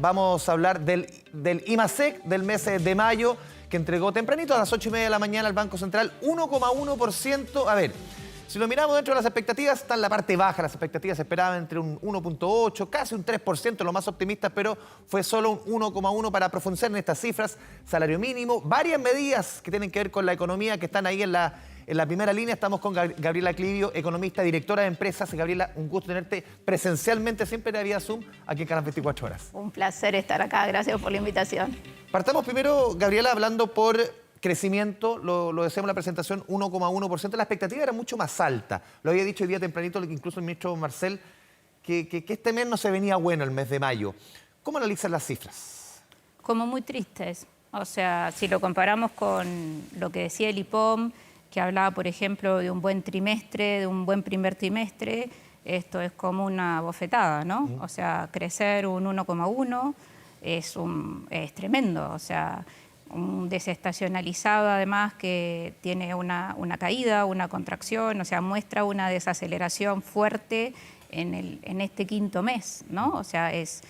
Vamos a hablar del IMASEC del mes de mayo, que entregó tempranito a las 8:30 de la mañana al Banco Central 1,1%. A ver, si lo miramos dentro de las expectativas, está en la parte baja. Las expectativas se esperaban entre un 1,8, casi un 3%, lo más optimista, pero fue solo un 1,1 para profundizar en estas cifras. Salario mínimo, varias medidas que tienen que ver con la economía que están ahí en la primera línea. Estamos con Gabriela Clivio, economista, directora de empresas. Gabriela, un gusto tenerte presencialmente, siempre vía Zoom, aquí en Canal 24 Horas. Un placer estar acá, gracias por la invitación. Partamos primero, Gabriela, hablando por crecimiento. Lo decíamos en la presentación, 1,1%. La expectativa era mucho más alta. Lo había dicho hoy día tempranito, incluso el ministro Marcel, que este mes no se venía bueno, el mes de mayo. ¿Cómo analizan las cifras? Como muy tristes. O sea, si lo comparamos con lo que decía el IPOM, que hablaba, por ejemplo, de un buen trimestre, de un buen primer trimestre, esto es como una bofetada, ¿no? O sea, crecer un 1,1 es tremendo. O sea, un desestacionalizado además que tiene una caída, una contracción, o sea, muestra una desaceleración fuerte en este quinto mes, ¿no? O sea, es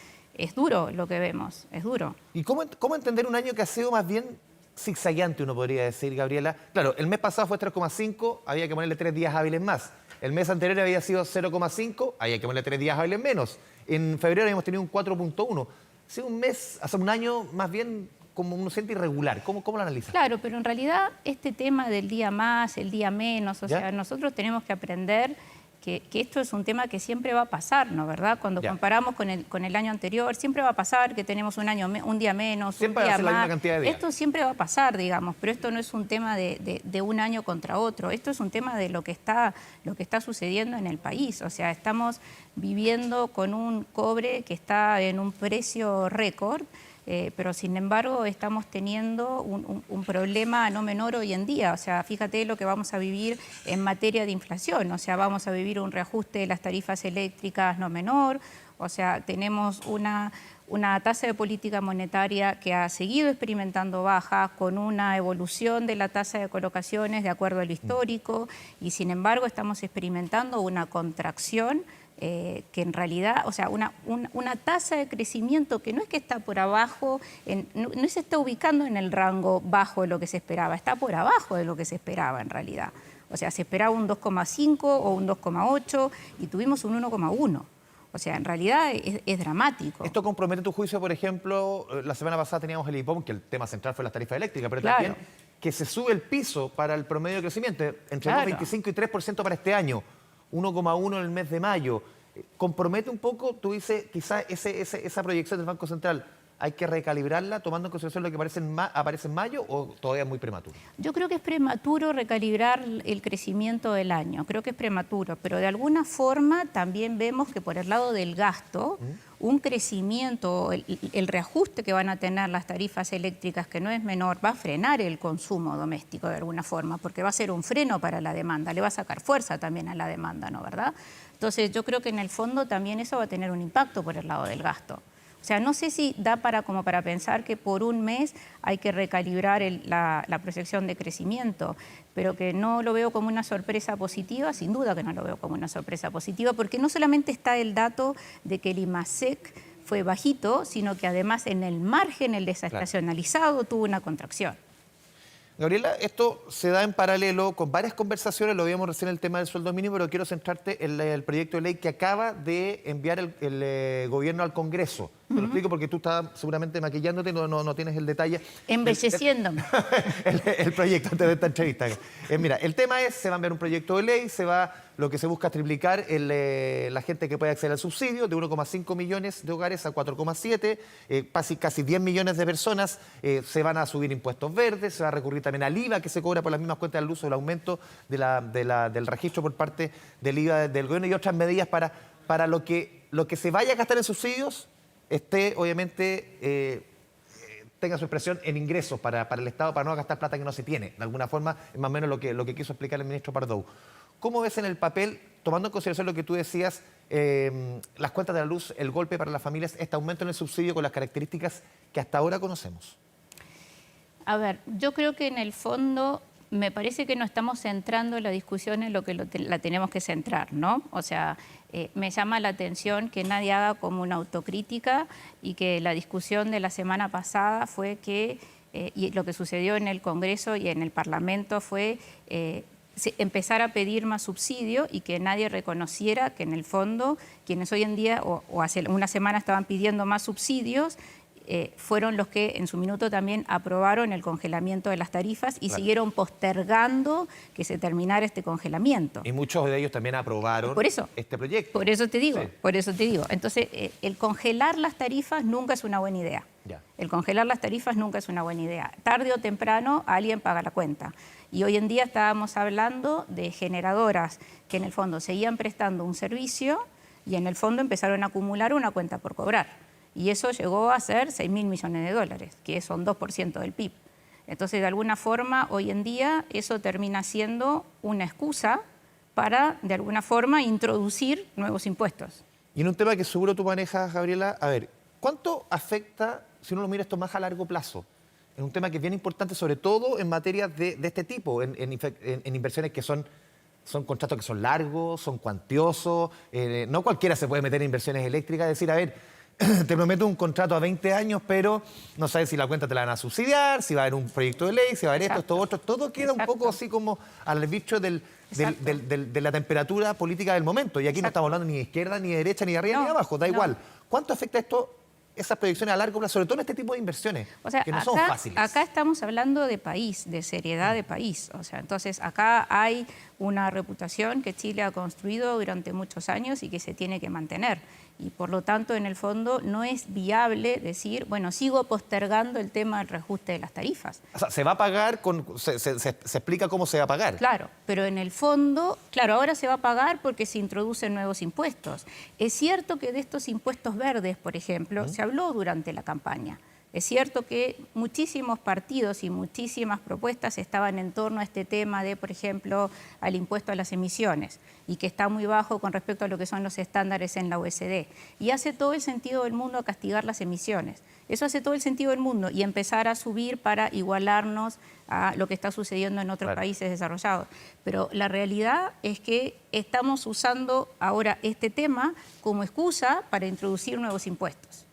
duro lo que vemos, es duro. ¿Y cómo entender un año que ha sido más bien zigzagueante, uno podría decir, Gabriela? Claro, el mes pasado fue 3,5, había que ponerle 3 días hábiles más. El mes anterior había sido 0,5, había que ponerle 3 días hábiles menos. En febrero habíamos tenido un 4,1. Ha sido un mes, hace un año más bien como uno siente irregular. ¿Cómo lo analiza? Claro, pero en realidad este tema del día más, el día menos, o sea, nosotros tenemos que aprender que esto es un tema que siempre va a pasar, ¿no? ¿Verdad? Cuando comparamos con el año anterior, siempre va a pasar que tenemos un día menos, siempre un día va a ser más. la misma cantidad de días. Esto siempre va a pasar, digamos, pero esto no es un tema de un año contra otro. Esto es un tema de lo que está sucediendo en el país. O sea, estamos viviendo con un cobre que está en un precio récord. Pero sin embargo estamos teniendo un problema no menor hoy en día. O sea, fíjate lo que vamos a vivir en materia de inflación. O sea, vamos a vivir un reajuste de las tarifas eléctricas no menor. O sea, tenemos una tasa de política monetaria que ha seguido experimentando bajas, con una evolución de la tasa de colocaciones de acuerdo al histórico, y sin embargo estamos experimentando una contracción que en realidad, o sea, una tasa de crecimiento que no es que está por abajo, no se está ubicando en el rango bajo de lo que se esperaba, está por abajo de lo que se esperaba en realidad. O sea, se esperaba un 2,5 o un 2,8 y tuvimos un 1,1. O sea, en realidad es dramático. ¿Esto compromete tu juicio, por ejemplo? La semana pasada teníamos el IPOM, que el tema central fue las tarifas eléctricas, pero también que se sube el piso para el promedio de crecimiento, entre 2,25 y 3% para este año. 1,1 en el mes de mayo. ¿Compromete un poco, tú dices, quizás esa proyección del Banco Central, hay que recalibrarla tomando en consideración lo que aparece en mayo, o todavía es muy prematuro? Yo creo que es prematuro recalibrar el crecimiento del año, creo que es prematuro, pero de alguna forma también vemos que por el lado del gasto, un crecimiento, el reajuste que van a tener las tarifas eléctricas, que no es menor, va a frenar el consumo doméstico de alguna forma, porque va a ser un freno para la demanda, le va a sacar fuerza también a la demanda, ¿no? ¿Verdad? Entonces yo creo que en el fondo también eso va a tener un impacto por el lado del gasto. O sea, no sé si da como para pensar que por un mes hay que recalibrar la proyección de crecimiento, pero que no lo veo como una sorpresa positiva, sin duda que no lo veo como una sorpresa positiva, porque no solamente está el dato de que el IMASEC fue bajito, sino que además en el margen, el desestacionalizado, tuvo una contracción. Gabriela, esto se da en paralelo con varias conversaciones, lo vimos recién en el tema del sueldo mínimo, pero quiero centrarte en el proyecto de ley que acaba de enviar el gobierno al Congreso. Te lo explico porque tú estás seguramente maquillándote y no tienes el detalle. Embelleciéndome. El proyecto antes de esta entrevista. Mira, el tema es, se va a enviar un proyecto de ley, lo que se busca es triplicar la gente que puede acceder al subsidio de 1,5 millones de hogares a 4,7, casi 10 millones de personas. Se van a subir impuestos verdes, se va a recurrir también al IVA que se cobra por las mismas cuentas del uso, el aumento del registro por parte del IVA del gobierno y otras medidas para lo que se vaya a gastar en subsidios esté, obviamente, tenga su expresión en ingresos para el Estado, para no gastar plata que no se tiene. De alguna forma, es más o menos lo que quiso explicar el ministro Pardow. ¿Cómo ves en el papel, tomando en consideración lo que tú decías, las cuentas de la luz, el golpe para las familias, este aumento en el subsidio con las características que hasta ahora conocemos? A ver, yo creo que en el fondo me parece que no estamos centrando la discusión en lo que la tenemos que centrar, ¿no? O sea, me llama la atención que nadie haga como una autocrítica y que la discusión de la semana pasada fue que, y lo que sucedió en el Congreso y en el Parlamento fue empezar a pedir más subsidio y que nadie reconociera que en el fondo quienes hoy en día o hace una semana estaban pidiendo más subsidios, fueron los que en su minuto también aprobaron el congelamiento de las tarifas y siguieron postergando que se terminara este congelamiento. Y muchos de ellos también aprobaron este proyecto. Por eso te digo, Sí. por eso te digo. Entonces, el congelar las tarifas nunca es una buena idea. Ya. El congelar las tarifas nunca es una buena idea. Tarde o temprano alguien paga la cuenta. Y hoy en día estábamos hablando de generadoras que en el fondo seguían prestando un servicio y en el fondo empezaron a acumular una cuenta por cobrar. Y eso llegó a ser 6.000 millones de dólares, que son 2% del PIB. Entonces, de alguna forma, hoy en día eso termina siendo una excusa para, de alguna forma, introducir nuevos impuestos. Y en un tema que seguro tú manejas, Gabriela, a ver, ¿cuánto afecta, si uno lo mira esto más a largo plazo? Es un tema que es bien importante, sobre todo en materias de este tipo, en inversiones que son contratos que son largos, son cuantiosos, no cualquiera se puede meter en inversiones eléctricas, es decir, a ver, te prometo un contrato a 20 años, pero no sabes si la cuenta te la van a subsidiar, si va a haber un proyecto de ley, si va a haber esto, otro. Todo queda un poco así como al bicho de la temperatura política del momento. Y aquí no estamos hablando ni de izquierda, ni de derecha, ni de arriba, ni de abajo, da igual. ¿Cuánto afecta esto, esas proyecciones a largo plazo, sobre todo en este tipo de inversiones, o sea, que no son fáciles? Acá estamos hablando de país, de seriedad de país. O sea, entonces acá hay una reputación que Chile ha construido durante muchos años y que se tiene que mantener. Y por lo tanto, en el fondo, no es viable decir, bueno, sigo postergando el tema del reajuste de las tarifas. O sea, se va a pagar, se explica cómo se va a pagar. Claro, pero en el fondo, claro, ahora se va a pagar porque se introducen nuevos impuestos. Es cierto que de estos impuestos verdes, por ejemplo, se habló durante la campaña. Es cierto que muchísimos partidos y muchísimas propuestas estaban en torno a este tema de, por ejemplo, al impuesto a las emisiones y que está muy bajo con respecto a lo que son los estándares en la OECD. Y hace todo el sentido del mundo castigar las emisiones. Eso hace todo el sentido del mundo y empezar a subir para igualarnos a lo que está sucediendo en otros países desarrollados. Pero la realidad es que estamos usando ahora este tema como excusa para introducir nuevos impuestos,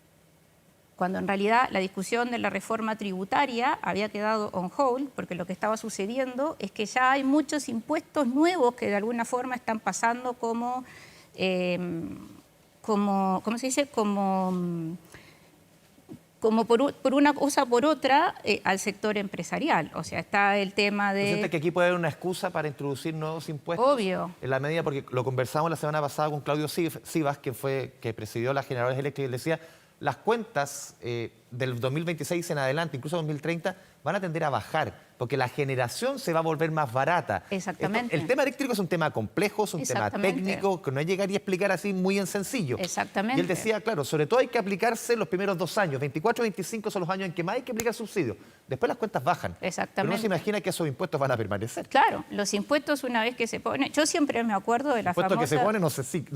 cuando en realidad la discusión de la reforma tributaria había quedado on hold, porque lo que estaba sucediendo es que ya hay muchos impuestos nuevos que de alguna forma están pasando ¿cómo se dice? Como por una cosa por otra al sector empresarial. O sea, está el tema de... ¿Sientes que aquí puede haber una excusa para introducir nuevos impuestos? Obvio. En la medida, porque lo conversamos la semana pasada con Claudio Sivas, que presidió las generadoras eléctricas, y él decía, las cuentas del 2026 en adelante, incluso 2030, van a tender a bajar, porque la generación se va a volver más barata. Exactamente. El tema eléctrico es un tema complejo, es un tema técnico, que no llegaría a explicar así muy en sencillo. Exactamente. Y él decía, claro, sobre todo hay que aplicarse los primeros 2 años, 24, 25 son los años en que más hay que aplicar subsidios. Después las cuentas bajan. Exactamente. Pero uno se imagina que esos impuestos van a permanecer. Claro, los impuestos una vez que se ponen... Yo siempre me acuerdo de la famosa... que se ponen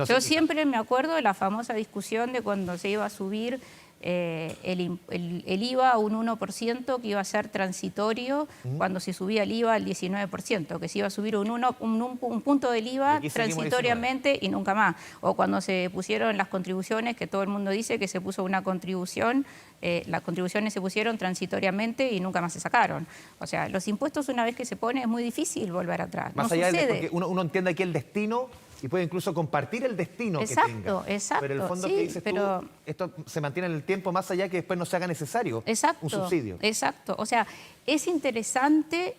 Yo siempre me acuerdo de la famosa discusión de cuando se iba a subir el IVA a un 1%, que iba a ser transitorio cuando se subía el IVA al 19%, que se iba a subir un punto del IVA transitoriamente y nunca más. O cuando se pusieron las contribuciones, que todo el mundo dice que se puso una contribución, las contribuciones se pusieron transitoriamente y nunca más se sacaron. O sea, los impuestos una vez que se pone es muy difícil volver atrás. Más no allá sucede. porque uno entiende aquí el destino y puede incluso compartir el destino que tenga. Exacto, pero en el fondo, sí, que dices tú, esto se mantiene en el tiempo más allá que después no se haga necesario un subsidio. Exacto. O sea, es interesante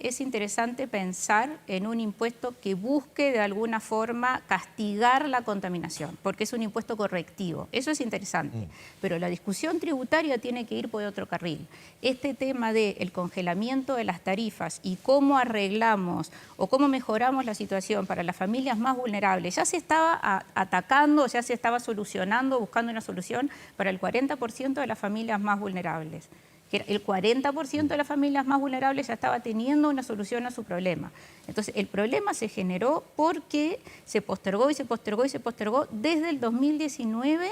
pensar en un impuesto que busque de alguna forma castigar la contaminación, porque es un impuesto correctivo. Eso es interesante. Pero la discusión tributaria tiene que ir por otro carril. Este tema del congelamiento de las tarifas y cómo arreglamos o cómo mejoramos la situación para las familias más vulnerables, ya se estaba atacando, ya se estaba solucionando, buscando una solución para el 40% de las familias más vulnerables. Que el 40% de las familias más vulnerables ya estaba teniendo una solución a su problema. Entonces, el problema se generó porque se postergó y se postergó y se postergó desde el 2019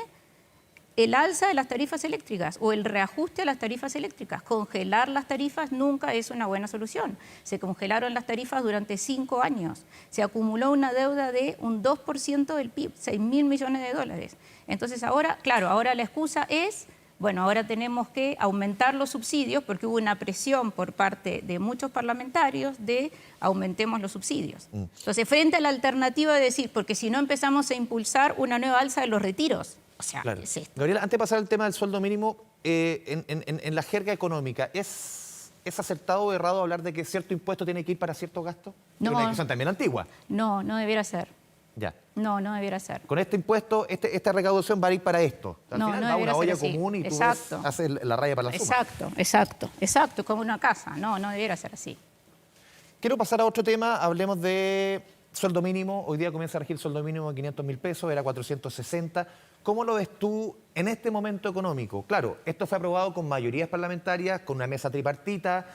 el alza de las tarifas eléctricas o el reajuste a las tarifas eléctricas. Congelar las tarifas nunca es una buena solución. Se congelaron las tarifas durante 5 años. Se acumuló una deuda de un 2% del PIB, 6.000 millones de dólares. Entonces ahora, claro, ahora la excusa es, bueno, ahora tenemos que aumentar los subsidios porque hubo una presión por parte de muchos parlamentarios de aumentemos los subsidios. Entonces, frente a la alternativa de decir, porque si no empezamos a impulsar una nueva alza de los retiros. O sea, Claro. es esto. Gabriela, antes de pasar al tema del sueldo mínimo, en la jerga económica, ¿es acertado o errado hablar de que cierto impuesto tiene que ir para ciertos gastos? No. Es una discusión también antigua. No, no debiera ser. Ya. No, no debiera ser. Con este impuesto, esta recaudación va a ir para esto. Al No, final no va a una debiera olla ser así. común y tú Exacto. haces la raya para la suma. Exacto, como una casa. No, no debiera ser así. Quiero pasar a otro tema, hablemos de sueldo mínimo. Hoy día comienza a regir el sueldo mínimo de 500.000 pesos, era 460. ¿Cómo lo ves tú en este momento económico? Claro, esto fue aprobado con mayorías parlamentarias, con una mesa tripartita,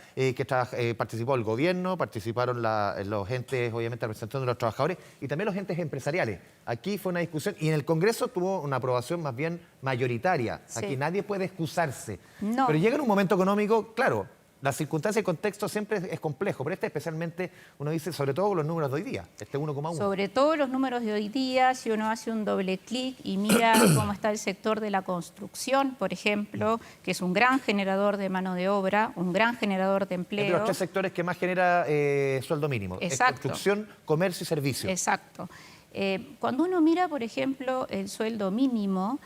participó el gobierno, participaron los entes, obviamente, representación de los trabajadores y también los entes empresariales. Aquí fue una discusión y en el Congreso tuvo una aprobación más bien mayoritaria. Sí. Aquí nadie puede excusarse. No. Pero llega en un momento económico, claro, la circunstancia y el contexto siempre es complejo, pero este especialmente, uno dice, sobre todo con los números de hoy día, este 1,1. Sobre todo los números de hoy día, si uno hace un doble clic y mira cómo está el sector de la construcción, por ejemplo, que es un gran generador de mano de obra, un gran generador de Es de empleo. los 3 sectores que más genera sueldo mínimo. Es Exacto. construcción, comercio y servicio. Exacto. Cuando uno mira, por ejemplo, el sueldo mínimo,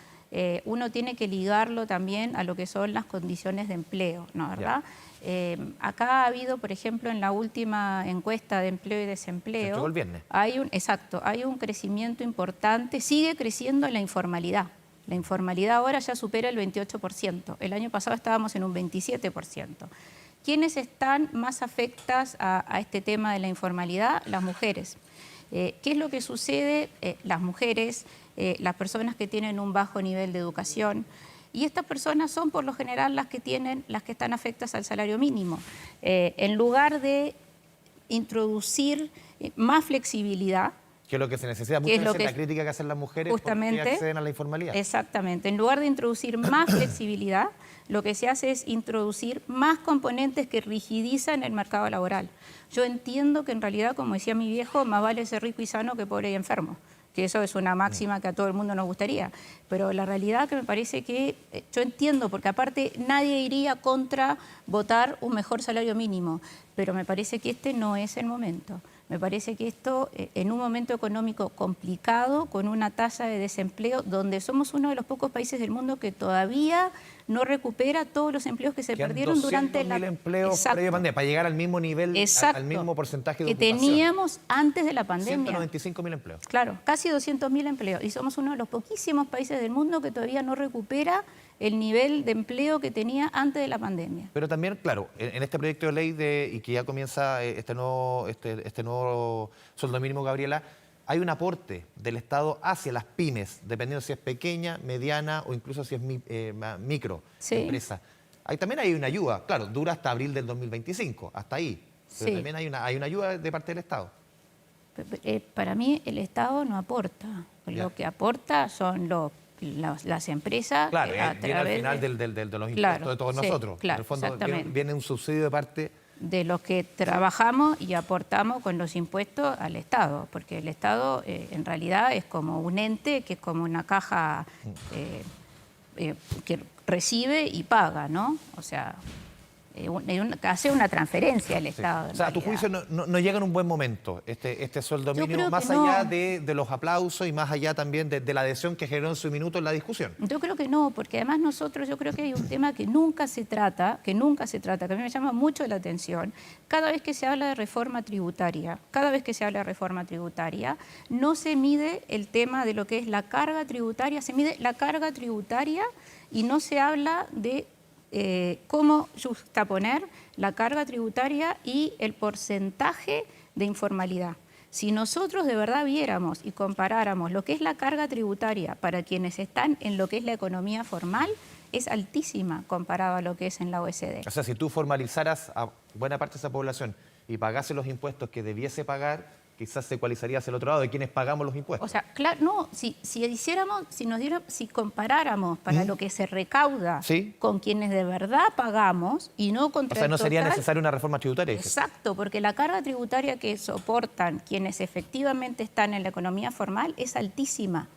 uno tiene que ligarlo también a lo que son las condiciones de empleo, ¿no? ¿Verdad? Acá ha habido, por ejemplo, en la última encuesta de empleo y Se desempleo, entregó el viernes. hay un crecimiento importante, sigue creciendo la informalidad. La informalidad ahora ya supera el 28%. El año pasado estábamos en un 27%. ¿Quiénes están más afectas a este tema de la informalidad? Las mujeres. ¿Qué es lo que sucede? Las mujeres, las personas que tienen un bajo nivel de educación, y estas personas son por lo general las que están afectas al salario mínimo. En lugar de introducir más flexibilidad, Que es lo que se necesita ¿Qué es muchas lo veces, que la crítica que hacen las mujeres justamente porque acceden a la informalidad. exactamente, en lugar de introducir más flexibilidad, lo que se hace es introducir más componentes que rigidizan el mercado laboral. Yo entiendo que en realidad, como decía mi viejo, más vale ser rico y sano que pobre y enfermo, que eso es una máxima que a todo el mundo nos gustaría. Pero la realidad que me parece que, yo entiendo, porque aparte nadie iría contra votar un mejor salario mínimo, pero me parece que este no es el momento. Me parece que esto, en un momento económico complicado, con una tasa de desempleo, donde somos uno de los pocos países del mundo que todavía no recupera todos los empleos que se Quedan perdieron durante la... 200.000 empleos Exacto. previo pandemia, para llegar al mismo nivel, Exacto. al mismo porcentaje de que ocupación. teníamos antes de la pandemia. 195.000 empleos. Claro, casi 200.000 empleos. Y somos uno de los poquísimos países del mundo que todavía no recupera el nivel de empleo que tenía antes de la pandemia. Pero también, claro, en este proyecto de ley y que ya comienza este nuevo sueldo mínimo, Gabriela, hay un aporte del Estado hacia las pymes, dependiendo si es pequeña, mediana o incluso si es micro Sí. empresa. También hay una ayuda, claro, dura hasta abril del 2025, hasta ahí. Pero Sí. también hay una ayuda de parte del Estado. Para mí el Estado no aporta. Ya. Lo que aporta son las empresas. Claro, a viene al través final de- de los impuestos Claro, de todos sí, nosotros. claro, en el fondo exactamente. viene un subsidio de parte... de los que trabajamos y aportamos con los impuestos al Estado, porque el Estado en realidad es como un ente que es como una caja que recibe y paga, ¿no? O sea, hace una transferencia el Estado. O sea, a tu en realidad. juicio no llega en un buen momento este sueldo Yo mínimo, creo que más no. allá de los aplausos y más allá también de la adhesión que generó en su minuto en la discusión. Yo creo que no, porque además yo creo que hay un tema que nunca se trata, que a mí me llama mucho la atención. Cada vez que se habla de reforma tributaria, no se mide el tema de lo que es la carga tributaria, se mide la carga tributaria y no se habla de cómo justaponer la carga tributaria y el porcentaje de informalidad. Si nosotros de verdad viéramos y comparáramos lo que es la carga tributaria para quienes están en lo que es la economía formal, es altísima comparada a lo que es en la OECD. O sea, si tú formalizaras a buena parte de esa población y pagase los impuestos que debiese pagar, quizás se ecualizaría hacia el otro lado de quienes pagamos los impuestos. O sea, claro, no, si comparáramos para lo que se recauda Sí. con quienes de verdad pagamos y no O contra sea, el no sería total, necesaria una reforma tributaria. Dices. exacto, porque la carga tributaria que soportan quienes efectivamente están en la economía formal es altísima.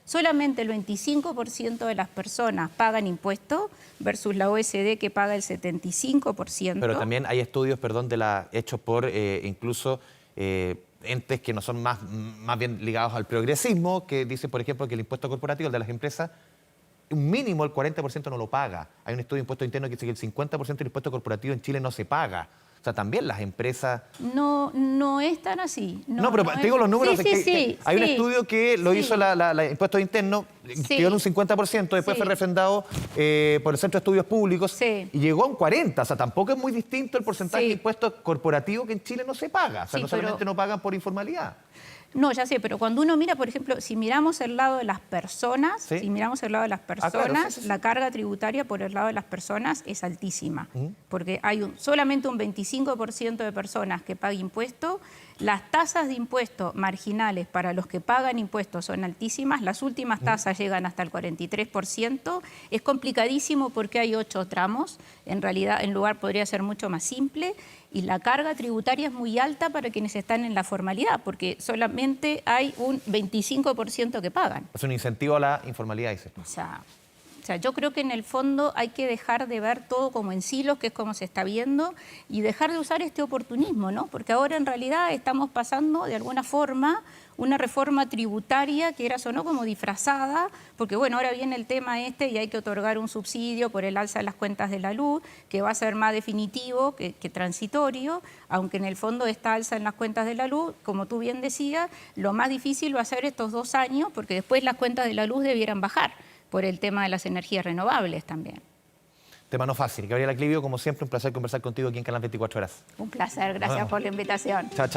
Solamente el 25% de las personas pagan impuestos versus la OECD que paga el 75%. Pero también hay estudios, perdón, hechos por incluso entes que no son más bien ligados al progresismo, que dicen, por ejemplo, que el impuesto corporativo, el de las empresas, un mínimo el 40% no lo paga. Hay un estudio de impuesto interno que dice que el 50% del impuesto corporativo en Chile no se paga. O sea, también las empresas... No es tan así. No, pero te digo los números. Hay un estudio que lo hizo la Impuestos Internos, que dio un 50%, después fue refrendado por el Centro de Estudios Públicos y llegó a un 40%. O sea, tampoco es muy distinto el porcentaje de impuestos corporativos que en Chile no se paga. O sea, no solamente no pagan por informalidad. No, ya sé, pero cuando uno mira, por ejemplo, si miramos el lado de las personas, claro, la carga tributaria por el lado de las personas es altísima, porque hay solamente un 25% de personas que pagan impuestos. Las tasas de impuestos marginales para los que pagan impuestos son altísimas, las últimas tasas llegan hasta el 43%. Es complicadísimo porque hay 8 tramos, en realidad en lugar podría ser mucho más simple, y la carga tributaria es muy alta para quienes están en la formalidad, porque solamente hay un 25% que pagan. Es un incentivo a la informalidad, dices. O sea, yo creo que en el fondo hay que dejar de ver todo como en silos, que es como se está viendo, y dejar de usar este oportunismo, ¿no? Porque ahora en realidad estamos pasando de alguna forma una reforma tributaria que era sonó como disfrazada, porque bueno, ahora viene el tema y hay que otorgar un subsidio por el alza de las cuentas de la luz, que va a ser más definitivo que transitorio, aunque en el fondo esta alza en las cuentas de la luz, como tú bien decías, lo más difícil va a ser estos 2 años, porque después las cuentas de la luz debieran bajar por el tema de las energías renovables también. Tema no fácil. Gabriela Clivio, como siempre, un placer conversar contigo aquí en Canal 24 Horas. Un placer, gracias por la invitación. Chao, chao.